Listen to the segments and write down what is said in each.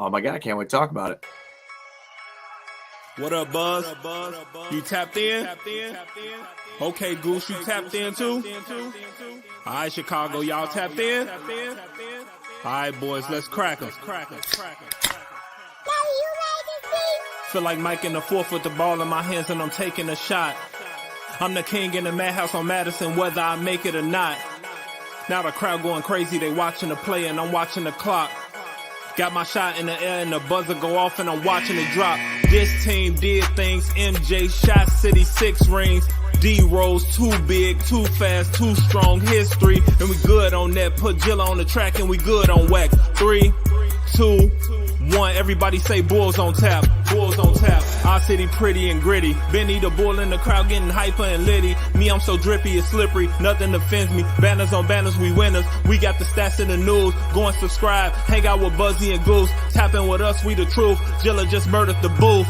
Oh my God, I can't wait to talk about it. What up, Buzz? You tapped in? Okay, Goose, you tapped in too? All right, Chicago, y'all tapped in? All right, boys, let's crack 'em. Feel like Mike in the fourth with the ball in my hands and I'm taking a shot. I'm the king in the madhouse on Madison, whether I make it or not. Now the crowd going crazy, they watching the play and I'm watching the clock. Got my shot in the air and the buzzer go off and I'm watching it drop. This team did things, MJ shot City 6 rings. D-Rose too big, too fast, too strong, history. And we good on that, put Jilla on the track and we good on wax. 3, 2, 1, everybody say Bulls on tap, Bulls on tap. Our city pretty and gritty, Benny the bull in the crowd getting hyper and litty. Me, I'm so drippy, it's slippery, nothing offends me. Banners on banners, we winners. We got the stats in the news, go and subscribe. Hang out with Buzzy and Goose, tapping with us, we the truth. Jilla just murdered the booth.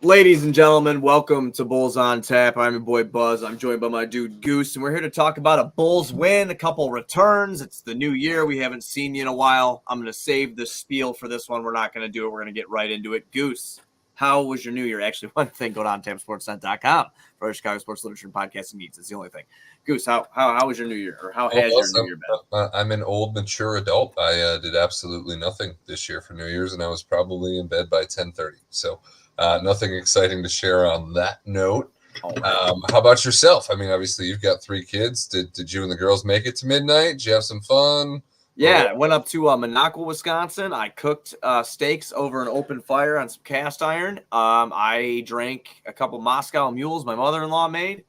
Ladies and gentlemen, welcome to Bulls on Tap. I'm your boy Buzz. I'm joined by my dude Goose, and we're here to talk about a Bulls win, a couple returns. It's the new year. We haven't seen you in a while. I'm going to save the spiel for this one. We're not going to do it. We're going to get right into it. Goose, how was your new year? Actually, one thing, go to ontapsportsnet.com for our Chicago sports literature and podcasting needs. It's the only thing. Goose, how was your new year, or how has your new year been? I'm an old, mature adult. I did absolutely nothing this year for New Year's, and I was probably in bed by 10:30. So nothing exciting to share on that note. How about yourself? I mean, obviously, you've got 3 kids. Did you and the girls make it to midnight? Did you have some fun? Yeah, I went up to Minocqua, Wisconsin. I cooked steaks over an open fire on some cast iron. I drank a couple Moscow Mules my mother-in-law made.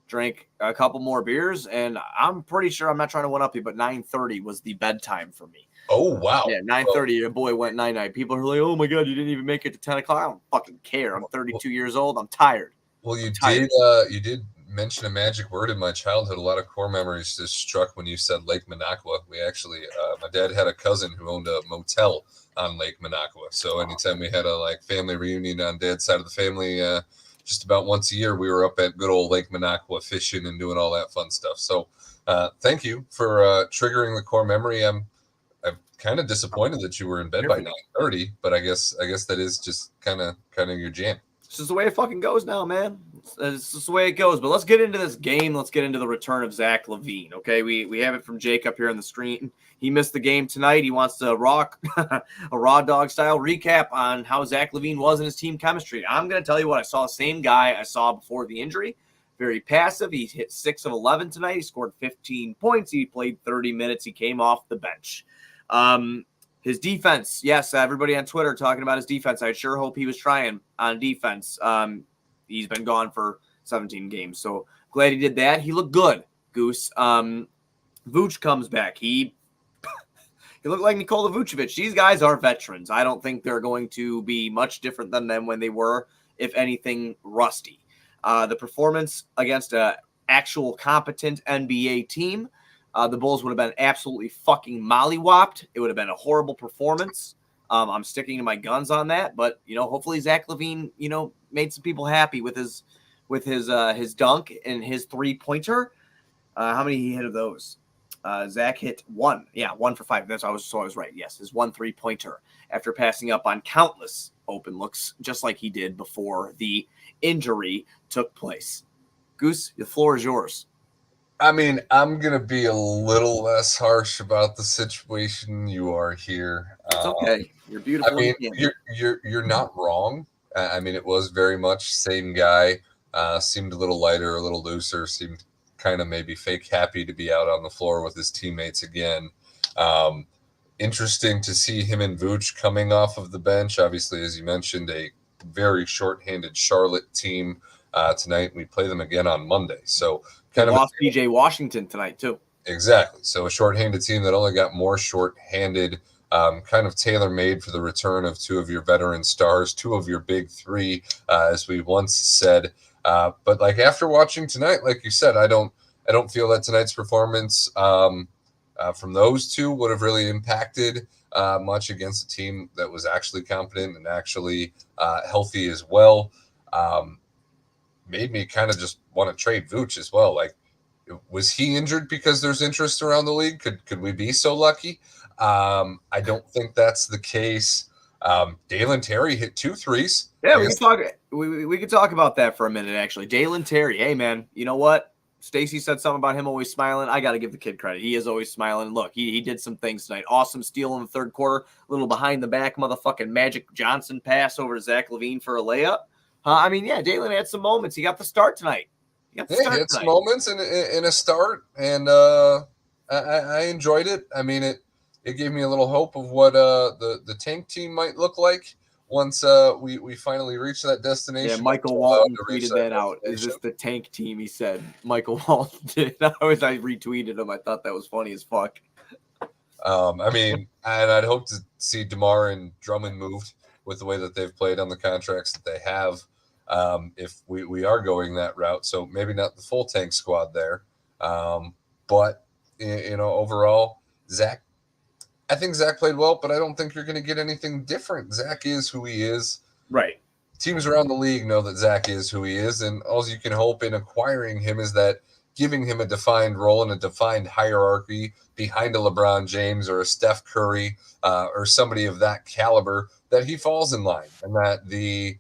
Drank a couple more beers, and I'm pretty sure, I'm not trying to one up you, but 9:30 was the bedtime for me. Oh, wow. Yeah, 9:30, your boy went night-night. People are like, oh, my God, you didn't even make it to 10 o'clock. I don't fucking care. I'm 32 years old. I'm tired. Well, you did mention a magic word in my childhood. A lot of core memories just struck when you said Lake Minocqua. We actually, my dad had a cousin who owned a motel on Lake Minocqua. So anytime we had a family reunion on dad's side of the family, just about once a year, we were up at good old Lake Minocqua fishing and doing all that fun stuff. So thank you for triggering the core memory. I'm kind of disappointed that you were in bed by 9:30, but I guess that is just kind of your jam. It's just the way it fucking goes now, man. It's just the way it goes. But let's get into this game. Let's get into the return of Zach LaVine. Okay, we have it from Jake up here on the screen. He missed the game tonight. He wants to rock a raw dog style recap on how Zach LaVine was in his team chemistry. I'm going to tell you what I saw. The same guy I saw before the injury. Very passive. He hit 6 of 11 tonight. He scored 15 points. He played 30 minutes. He came off the bench. His defense, yes, everybody on Twitter talking about his defense. I sure hope he was trying on defense. He's been gone for 17 games, so glad he did that. He looked good, Goose. Vuce comes back. He looked like Nikola Vucevic. These guys are veterans. I don't think they're going to be much different than them when they were, if anything, rusty. The performance against an actual competent NBA team, the Bulls would have been absolutely fucking mollywopped. It would have been a horrible performance. I'm sticking to my guns on that, but hopefully Zach LaVine, made some people happy with his dunk and his 3-pointer. How many he hit of those? Zach hit 1. Yeah, 1 for 5. I was right. Yes, his 1 3-pointer after passing up on countless open looks, just like he did before the injury took place. Goose, the floor is yours. I mean, I'm going to be a little less harsh about the situation you are here. It's okay. You're beautiful. I mean, you're not wrong. I mean, it was very much same guy. Seemed a little lighter, a little looser. Seemed kind of maybe fake happy to be out on the floor with his teammates again. Interesting to see him and Vuce coming off of the bench. Obviously, as you mentioned, a very shorthanded Charlotte team tonight. We play them again on Monday. So kind of lost PJ Washington tonight too. Exactly. So a shorthanded team that only got more shorthanded, kind of tailor-made for the return of 2 of your veteran stars, 2 of your big 3, as we once said. But after watching tonight, like you said, I don't feel that tonight's performance from those 2 would have really impacted much against a team that was actually competent and actually healthy as well. Made me kind of just want to trade Vooch as well. Like, was he injured because there's interest around the league? Could we be so lucky? I don't think that's the case. Dalen Terry hit 2 threes. Yeah, we can talk. We can talk about that for a minute. Actually, Dalen Terry. Hey, man, you know what? Stacy said something about him always smiling. I got to give the kid credit. He is always smiling. Look, he did some things tonight. Awesome steal in the third quarter. A little behind the back, motherfucking Magic Johnson pass over to Zach LaVine for a layup. I mean, yeah, Dalen had some moments. He got the start tonight. He had some moments in a start, and I enjoyed it. I mean, it gave me a little hope of what the tank team might look like once we finally reach that destination. Yeah, Michael Walton tweeted that out. Is this the tank team? He said. Michael Walton did. I retweeted him. I thought that was funny as fuck. I mean, and I'd hope to see DeMar and Drummond moved with the way that they've played on the contracts that they have. If we are going that route, so maybe not the full tank squad there, but overall, I think Zach played well, but I don't think you're going to get anything different. Zach is who he is. Right. Teams around the league know that Zach is who he is, and all you can hope in acquiring him is that giving him a defined role and a defined hierarchy behind a LeBron James or a Steph Curry or somebody of that caliber, that he falls in line, and that the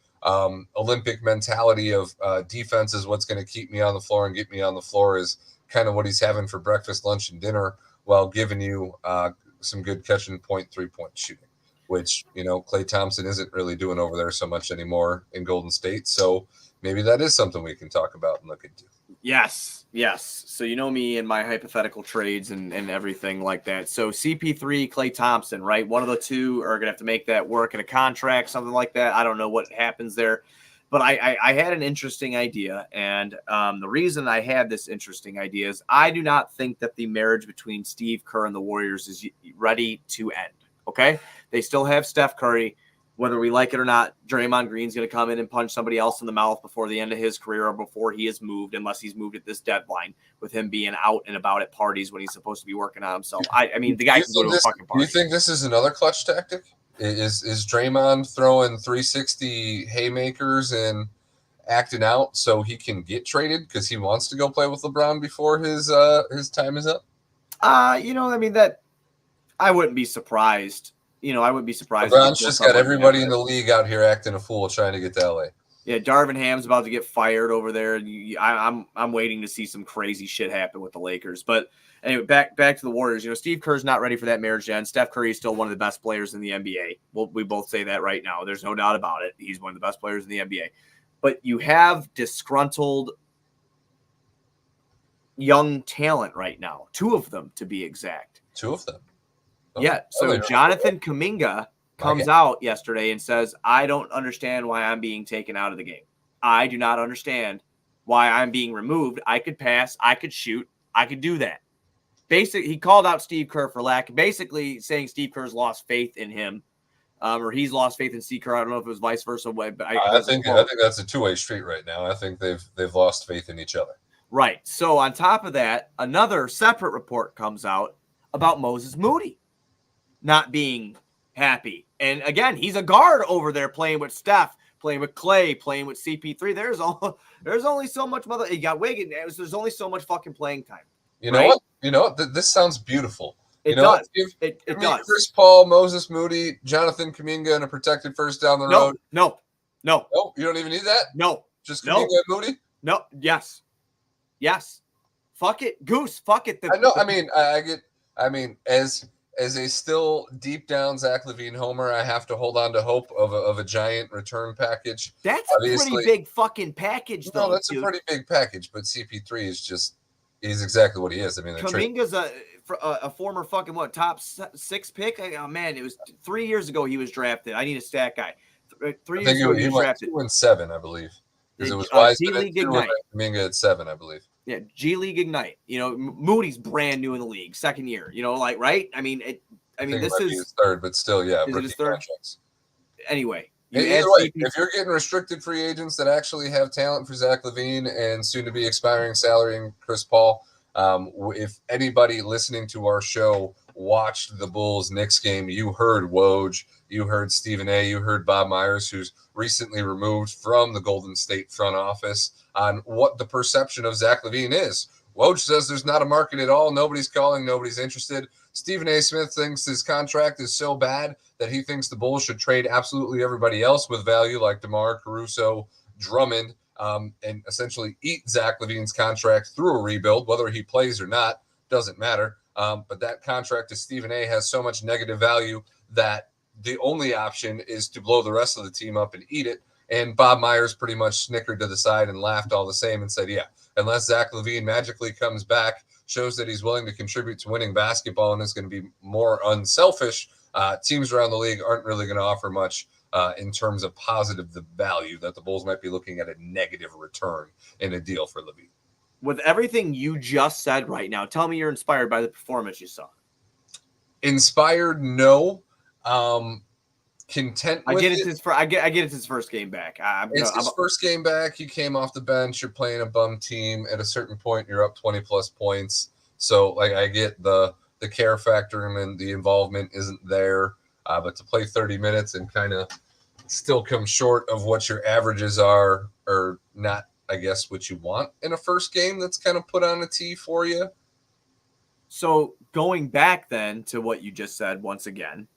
Olympic mentality of defense is what's going to keep me on the floor and get me on the floor is kind of what he's having for breakfast, lunch, and dinner, while giving you some good catching point, 3-point shooting, which, Klay Thompson isn't really doing over there so much anymore in Golden State. So maybe that is something we can talk about and look into. Yes. So me and my hypothetical trades and everything like that. So CP3, Klay Thompson, right? One of the two are going to have to make that work in a contract, something like that. I don't know what happens there. But I had an interesting idea, and the reason I had this interesting idea is I do not think that the marriage between Steve Kerr and the Warriors is ready to end, okay? They still have Steph Curry. Whether we like it or not, Draymond Green's going to come in and punch somebody else in the mouth before the end of his career or before he is moved, unless he's moved at this deadline, with him being out and about at parties when he's supposed to be working on himself. I mean, the guy can go to a fucking party. Do you think this is another clutch tactic? Is Draymond throwing 360 haymakers and acting out so he can get traded because he wants to go play with LeBron before his time is up? I wouldn't be surprised. I wouldn't be surprised. LeBron's just got everybody in the league out here acting a fool trying to get to LA. Yeah, Darvin Ham's about to get fired over there. I'm waiting to see some crazy shit happen with the Lakers. But anyway, back to the Warriors. Steve Kerr's not ready for that marriage to end. Steph Curry is still one of the best players in the NBA. Well, we both say that right now. There's no doubt about it. He's one of the best players in the NBA. But you have disgruntled young talent right now. 2 of them, to be exact. 2 of them? Oh, yeah. So Jonathan Kuminga comes out yesterday and says, I don't understand why I'm being taken out of the game. I do not understand why I'm being removed. I could pass. I could shoot. I could do that. Basically, he called out Steve Kerr for basically saying Steve Kerr's lost faith in him, or he's lost faith in Steve Kerr. I don't know if it was vice versa. But I think that's a 2-way street right now. I think they've lost faith in each other. Right. So on top of that, another separate report comes out about Moses Moody not being happy. And again, he's a guard over there playing with Steph, playing with Klay, playing with CP3. There's only so much he got Wiggins. There's only so much fucking playing time. You know what? This sounds beautiful. It does. It does. Chris Paul, Moses Moody, Jonathan Kuminga, and a protected first down the road. No. You don't even need that? No. Just Kuminga and Moody? No. Yes. Fuck it. Goose. Fuck it. I know. I mean, as a still deep down Zach LaVine homer, I have to hold on to hope of a giant return package. That's a pretty big fucking package, though. No, that's a pretty big package, but CP3 he's exactly what he is. I mean, Kuminga's a former fucking top 6 pick. Oh man, it was 3 years ago he was drafted. I need a stat guy. 3 years ago he was drafted. 2 and 7, I believe. Because it was Wiseman G League Ignite. Kuminga at 7, I believe. Yeah, G League Ignite. Moody's brand new in the league, second year. Right? I mean, this is his third, but still, yeah, is it his third? Contracts. Anyway, if you're getting restricted free agents that actually have talent for Zach LaVine and soon to be expiring salary in Chris Paul, if anybody listening to our show watched the Bulls-Knicks game, you heard Woj, you heard Stephen A., you heard Bob Myers, who's recently removed from the Golden State front office, on what the perception of Zach LaVine is. Woj says there's not a market at all. Nobody's calling. Nobody's interested. Stephen A. Smith thinks his contract is so bad that he thinks the Bulls should trade absolutely everybody else with value, like DeMar, Caruso, Drummond, and essentially eat Zach LaVine's contract through a rebuild. Whether he plays or not doesn't matter. But that contract to Stephen A. has so much negative value that the only option is to blow the rest of the team up and eat it. And Bob Myers pretty much snickered to the side and laughed all the same and said, yeah, unless Zach LaVine magically comes back, shows that he's willing to contribute to winning basketball and is going to be more unselfish, teams around the league aren't really going to offer much in terms of positive the value that the Bulls might be looking at a negative return in a deal for LaVine. With everything you just said right now, tell me you're inspired by the performance you saw. Inspired, no. Content with I get it's his first game back. It's his first game back. He came off the bench. You're playing a bum team. At a certain point, you're up 20 plus points. So, like, I get the care factor and the involvement isn't there. But to play 30 minutes and kind of still come short of what your averages are, or not, I guess, what you want in a first game that's kind of put on a tee for you. So going back then to what you just said once again,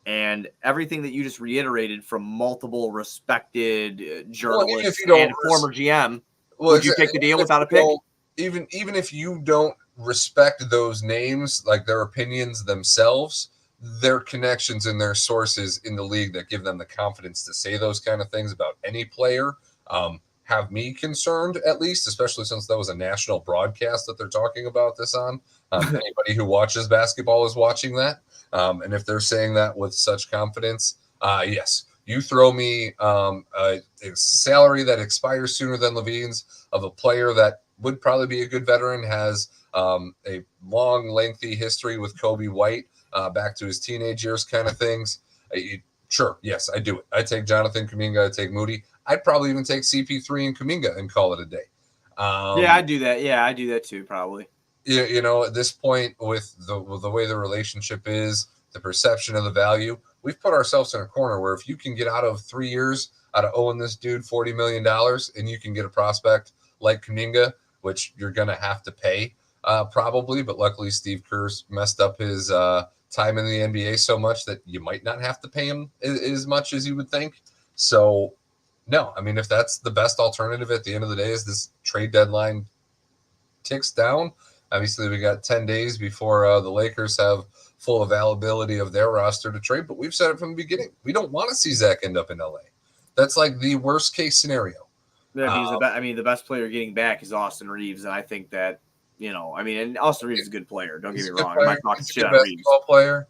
and everything that you just reiterated from multiple respected journalists and former GM, would you take the deal without a pick? Even if you don't respect those names, like their opinions themselves, their connections and their sources in the league that give them the confidence to say those kind of things about any player have me concerned, at least, especially since that was a national broadcast that they're talking about this on. Anybody who watches basketball is watching that. And if they're saying that with such confidence, yes, you throw me a salary that expires sooner than LaVine's of a player that would probably be a good veteran, has a long, lengthy history with Kobe White, back to his teenage years kind of things. Sure, yes, I do it. I take Jonathan Kuminga, I take Moody. I'd probably even take CP3 and Kuminga and call it a day. Yeah, I do that. Yeah, I do that too, probably. You know, at this point, with the way the relationship is, the perception of the value, we've put ourselves in a corner where if you can get out of 3 years out of owing this dude $40 million and you can get a prospect like Kuminga, which you're going to have to pay probably, but luckily Steve Kerr's messed up his time in the NBA so much that you might not have to pay him as much as you would think. So, no, I mean, if that's the best alternative at the end of the day is this trade deadline ticks down, obviously we got 10 days before the Lakers have full availability of their roster to trade, but we've said it from the beginning. We don't want to see Zach end up in LA. That's like the worst case scenario. Yeah, because the best player getting back is Austin Reeves, and I think that, and Austin Reeves is a good player. Don't get me wrong. I'm not talking shit on Reeves. Player.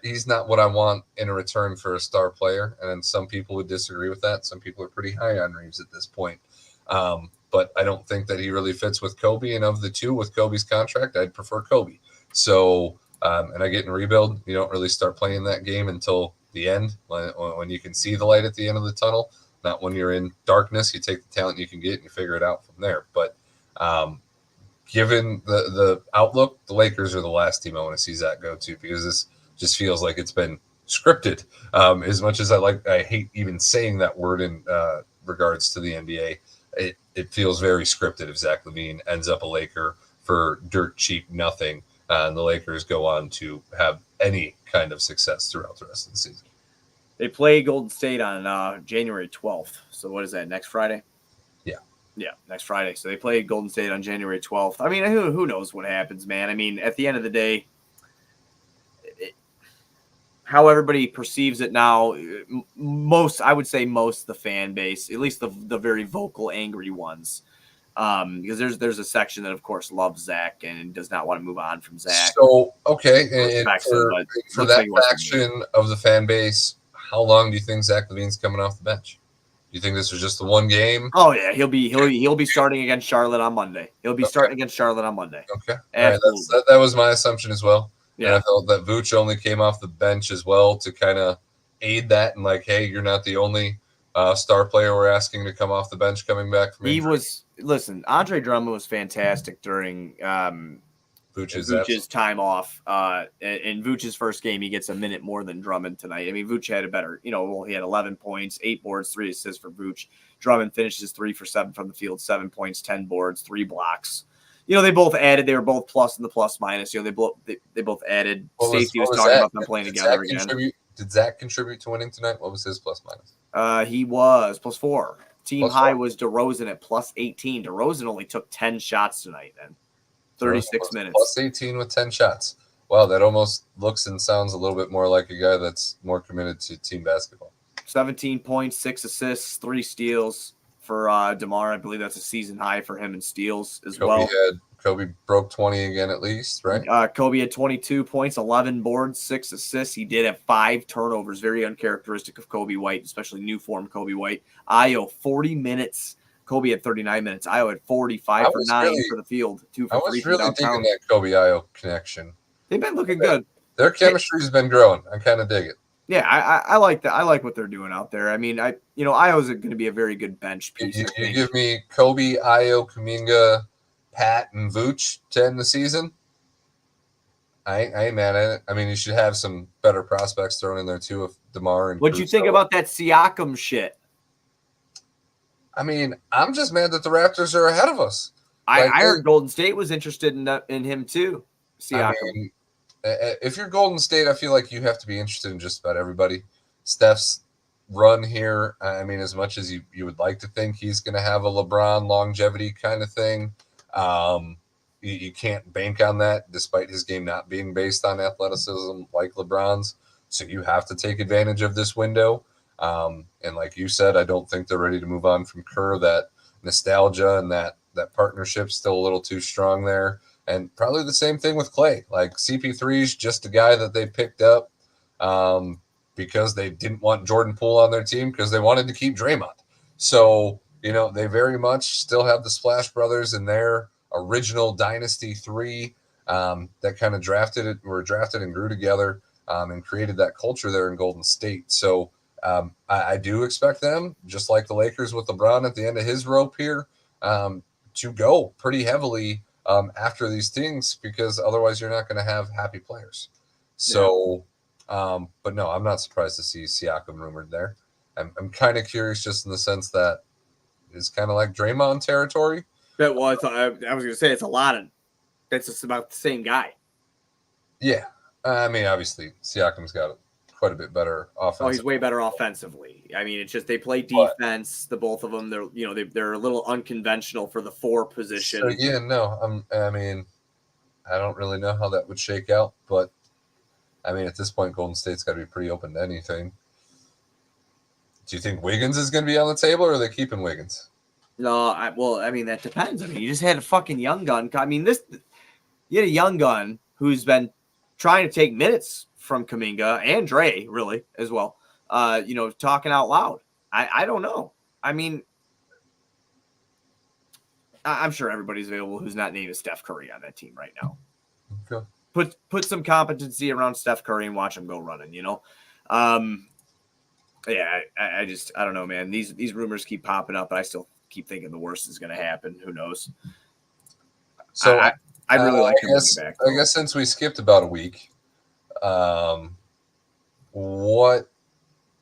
He's not what I want in a return for a star player, and some people would disagree with that. Some people are pretty high on Reeves at this point. But I don't think that he really fits with Kobe, and of the two with Kobe's contract, I'd prefer Kobe. So, and I get in rebuild, you don't really start playing that game until the end, when you can see the light at the end of the tunnel, not when you're in darkness. You take the talent you can get and you figure it out from there. But given the outlook, the Lakers are the last team I want to see Zach go to, because this just feels like it's been scripted. As much as I hate even saying that word in regards to the NBA, it feels very scripted if Zach LaVine ends up a Laker for dirt cheap nothing, and the Lakers go on to have any kind of success throughout the rest of the season. They play Golden State on January 12th. So what is that, next Friday? Yeah, next Friday. So they play Golden State on January 12th. I mean, who knows what happens, man? I mean, at the end of the day, how everybody perceives it now, I would say most of the fan base, at least the very vocal, angry ones, because there's a section that, of course, loves Zach and does not want to move on from Zach. So, okay, and for that faction of the fan base, how long do you think Zach LaVine's coming off the bench? Do you think this was just the one game? Oh yeah, he'll be starting against Charlotte on Monday. Starting against Charlotte on Monday. Okay, right, that was my assumption as well. Yeah, and I felt that Vooch only came off the bench as well to kind of aid that, and like, hey, you're not the only star player we're asking to come off the bench coming back from injury. Andre Drummond was fantastic during Vucevic's time off. In Vucevic's first game, he gets a minute more than Drummond tonight. I mean, Vucevic had a better, he had 11 points, 8 boards, 3 assists for Vucevic. Drummond finishes 3 for 7 from the field, 7 points, 10 boards, 3 blocks. They both added. They were both plus in the plus minus. They both added. Stacey was talking about them playing together again. Did Zach contribute to winning tonight? What was his plus minus? He was plus 4. Team plus high 4. Was DeRozan at plus 18. DeRozan only took 10 shots tonight, then 36 minutes. Plus 18 with 10 shots. Wow, that almost looks and sounds a little bit more like a guy that's more committed to team basketball. 17 points, 6 assists, 3 steals for DeMar. I believe that's a season high for him in steals as well. Kobe broke 20 again at least, right? Kobe had 22 points, 11 boards, 6 assists. He did have 5 turnovers, very uncharacteristic of Kobe White, especially new form Kobe White. Ayo, 40 minutes. Kobe had 39 minutes. Ayo had 45 for 9 for the field, 2 for 3 I was really digging that Kobe-Ayo connection. They've been looking good. Their chemistry's been growing. I kind of dig it. Yeah, I like that. I like what they're doing out there. I mean, Ayo's going to be a very good bench piece. You give me Kobe, Ayo, Kuminga, Pat, and Vooch to end the season. I ain't mad at it. I mean, you should have some better prospects thrown in there too of DeMar and What'd you think about that Siakam shit? I mean, I'm just mad that the Raptors are ahead of us. I heard Golden State was interested in him too. Siakam. I mean, if you're Golden State, I feel like you have to be interested in just about everybody. Steph's run here, I mean, as much as you would like to think he's going to have a LeBron longevity kind of thing, you can't bank on that despite his game not being based on athleticism like LeBron's. So you have to take advantage of this window. And like you said, I don't think they're ready to move on from Kerr. That nostalgia and that partnership's still a little too strong there. And probably the same thing with Clay. Like CP3 is just a guy that they picked up because they didn't want Jordan Poole on their team because they wanted to keep Draymond. So, they very much still have the Splash Brothers in their original Dynasty 3 that kind of were drafted and grew together and created that culture there in Golden State. So I do expect them, just like the Lakers with LeBron at the end of his rope here, to go pretty heavily after these things, because otherwise you're not going to have happy players. So, but no, I'm not surprised to see Siakam rumored there. I'm kind of curious just in the sense that it's kind of like Draymond territory. But, well, I was going to say it's just about the same guy. Yeah. I mean, obviously Siakam's got quite a bit better offense. Oh, he's way better offensively. I mean, it's just they play defense. The both of them, they're a little unconventional for the 4 position. So, yeah, no, I mean, I don't really know how that would shake out, but I mean, at this point, Golden State's got to be pretty open to anything. Do you think Wiggins is going to be on the table, or are they keeping Wiggins? No, I mean, that depends. I mean, you just had a fucking young gun. I mean, you had a young gun who's been trying to take minutes from Kuminga and Dre, really, as well. Talking out loud. I don't know. I mean, I'm sure everybody's available who's not named as Steph Curry on that team right now. Okay. Put some competency around Steph Curry and watch him go running, Yeah, I don't know, man. These rumors keep popping up, but I still keep thinking the worst is going to happen. Who knows? So I really like him back. I guess since we skipped about a week, what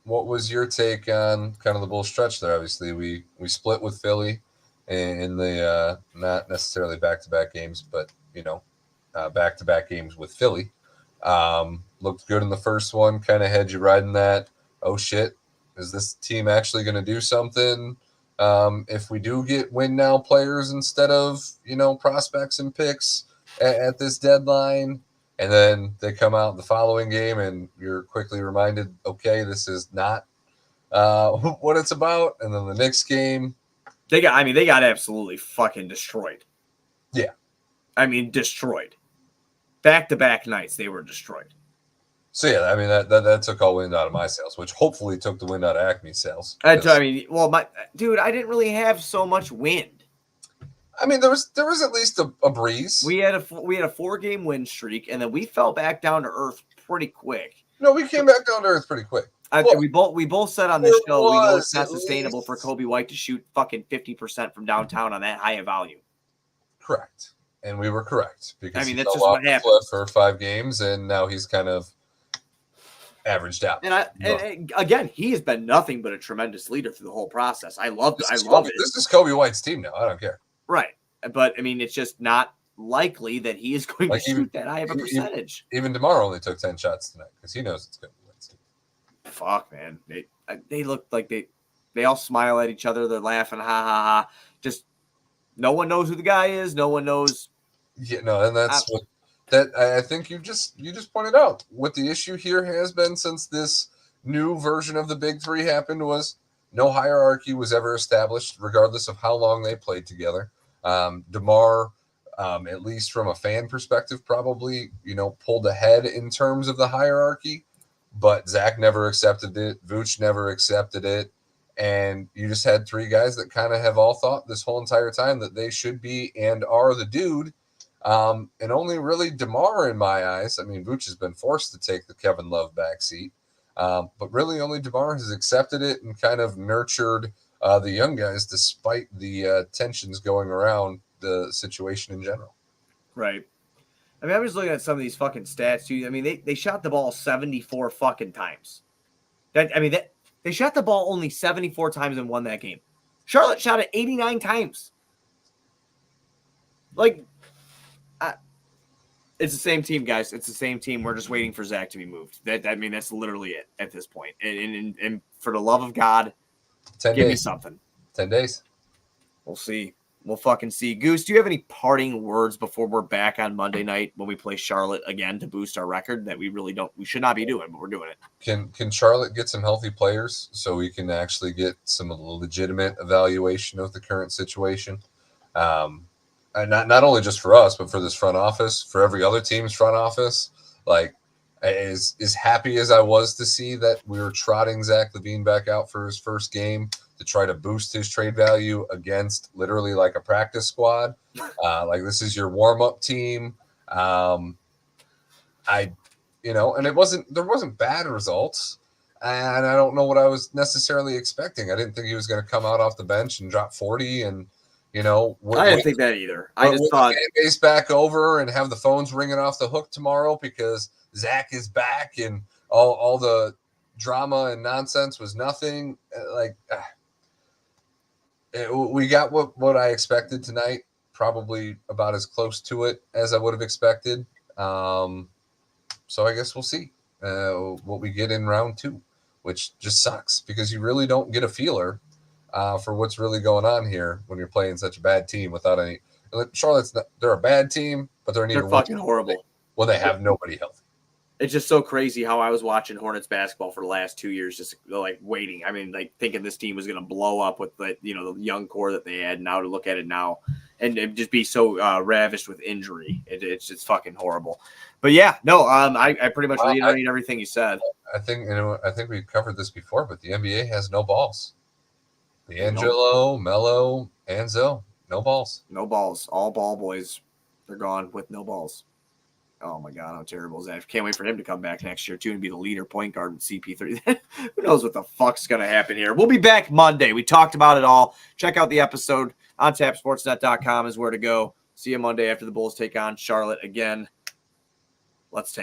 was your take on kind of the bull stretch there? Obviously, we split with Philly in the not necessarily back-to-back games, but back-to-back games with Philly. Looked good in the first one, kind of had you riding that. Oh shit, is this team actually going to do something? If we do get win now players instead of prospects and picks at this deadline, and then they come out the following game and you're quickly reminded, okay, this is not what it's about. And then the next game, they got absolutely fucking destroyed. Yeah, I mean, destroyed. Back-to-back nights, they were destroyed. So yeah, I mean that took all wind out of my sails, which hopefully took the wind out of Acme's sails. I mean, well, I didn't really have so much wind. I mean, there was at least a breeze. We had a 4-game win streak, and then we fell back down to earth pretty quick. No, we came back down to earth pretty quick. We both said on this show we know it's not sustainable for Kobe White to shoot fucking 50% from downtown on that high of volume. Correct. And we were correct because I mean, he that's fell just off what the happened. cliff for 5 games, and now he's kind of averaged out. And again, he has been nothing but a tremendous leader through the whole process. I love it. This is Kobe White's team now. I don't care. Right. But I mean, it's just not likely that he is going to shoot that high of a percentage. Even DeMar only took 10 shots tonight because he knows it's going to be White's team. Fuck, man. They look like they all smile at each other. They're laughing, ha ha ha. Just no one knows who the guy is. No one knows. Yeah, no, and that's what that I think you just pointed out. What the issue here has been since this new version of the Big Three happened was no hierarchy was ever established, regardless of how long they played together. DeMar, at least from a fan perspective, probably pulled ahead in terms of the hierarchy, but Zach never accepted it. Vooch never accepted it. And you just had 3 guys that kind of have all thought this whole entire time that they should be and are the dude. And only really DeMar, in my eyes, I mean, Vooch has been forced to take the Kevin Love backseat, but really only DeMar has accepted it and kind of nurtured the young guys despite the tensions going around the situation in general. Right. I mean, I'm just looking at some of these fucking stats too. I mean, they shot the ball 74 fucking times. They shot the ball only 74 times and won that game. Charlotte shot it 89 times. Like, it's the same team, guys. It's the same team. We're just waiting for Zach to be moved. That's literally it at this point. And for the love of God, 10 give days. me something. 10 days. We'll see. We'll fucking see. Goose, do you have any parting words before we're back on Monday night when we play Charlotte again to boost our record that we should not be doing, but we're doing it? Can Charlotte get some healthy players so we can actually get some legitimate evaluation of the current situation? And not only just for us, but for this front office, for every other team's front office. Like, as happy as I was to see that we were trotting Zach LaVine back out for his first game to try to boost his trade value against literally like a practice squad. Like, this is your warm-up team. And there wasn't bad results. And I don't know what I was necessarily expecting. I didn't think he was going to come out off the bench and drop 40 and, I didn't think that either. I just thought the fan base back over and have the phones ringing off the hook tomorrow because Zach is back and all the drama and nonsense was nothing. We got what I expected tonight, probably about as close to it as I would have expected. So I guess we'll see what we get in round 2, which just sucks because you really don't get a feeler for what's really going on here when you're playing such a bad team without any. They're a bad team, but they're fucking horrible. Well, they have nobody healthy. It's just so crazy how I was watching Hornets basketball for the last 2 years, just like waiting. I mean, like thinking this team was going to blow up with the young core that they had. Now to look at it now and just be so ravished with injury, it's just fucking horrible. But yeah, no, I pretty much reiterated everything you said. I think we covered this before, but the NBA has no balls. D'Angelo, Melo, and Zoe, no balls. No balls. All ball boys. They're gone with no balls. Oh my God, how terrible is that? Can't wait for him to come back next year too and be the leader point guard with CP3. Who knows what the fuck's gonna happen here? We'll be back Monday. We talked about it all. Check out the episode on tapsportsnet.com is where to go. See you Monday after the Bulls take on Charlotte again. Let's tank.